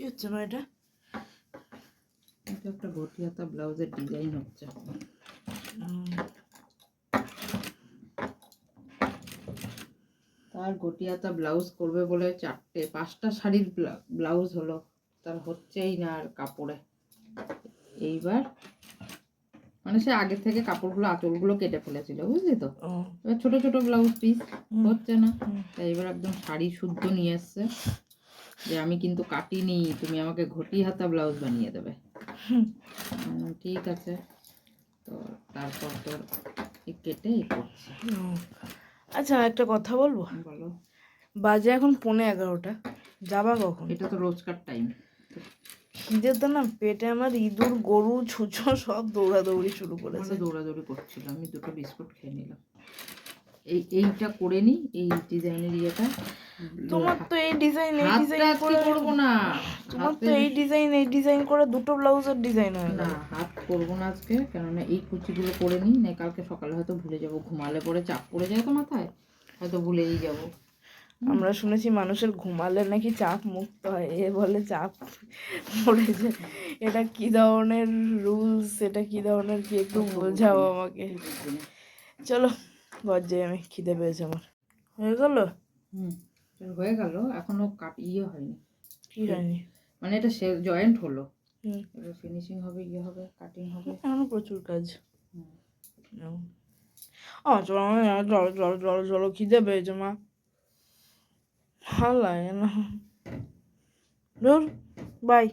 হচ্ছে মা এটা? এটা একটা ঘটি হাতা ব্লাউজের ডিজাইন হচ্ছে। তার ঘটি হাতা ব্লাউজ করবে বলে 5টা শাড়ির ব্লাউজ হলো, তার হচ্ছেই না আর কাপড়ে। এইবার মানে সে আগে থেকে কাপড়গুলো আঁচলগুলো কেটে ফেলেছিল, বুঝলি তো। এবার ছোট ছোট ব্লাউজ পিস হচ্ছে না, তাই এবার একদম শাড়ি শুদ্ধ নিয়ে এসছে যে আমি কিন্তু কাটিনি, তুমি আমাকে ঘটি হাতা ব্লাউজ বানিয়ে দেবে। ঠিক আছে, তো তারপর তোর কেটে করছি। আচ্ছা একটা কথা বলবো? বলো। বাজে এখন 11:15, যাবা কখন? এটা তো রোজকার টাইম। খিদে তো না পেটে আমার ইঁদুর গরু ছুঁচো সব দৌড়াদৌড়ি শুরু করেছে। দৌড়াদৌড়ি করছিল, আমি 2টো বিস্কুট খেয়ে নিলাম। এইটা করে নি, এই ডিজাইনের ইয়েটা। তোমার তো এই ডিজাইন করে করবো না, তোমার তো এই ডিজাইন করে 2টো ব্লাউজের ডিজাইন হয় না। হাত করবো না আজকে, কেননা এই কুচিগুলো করে নিই, না কালকে সকালে হয়তো ভুলে যাবো। ঘুমালে পরে চাপ পড়ে যায় তো মাথায়, হয়তো ভুলেই যাবো। আমরা শুনেছি মানুষের ঘুমালে নাকি চাপ মুক্ত হয়, এ বলে চাপ পড়েছে। এটা কি ধরনের রুলস, এটা কি ধরনের, কি একটু বোঝাও আমাকে। চলো ঘর যাই, আমি খিদে পেয়েছে আমার। হয়ে গেল? হয়ে গেল, এখনো হয়নি। কি হয়নি? মানে এটা জয়েন্ট হলো, এবার ফিনিশিং হবে, হবে, কাটিং হবে, এখনো প্রচুর কাজ। চলো খিদে পেয়েছে মা, ভালো লাগে না। বাই।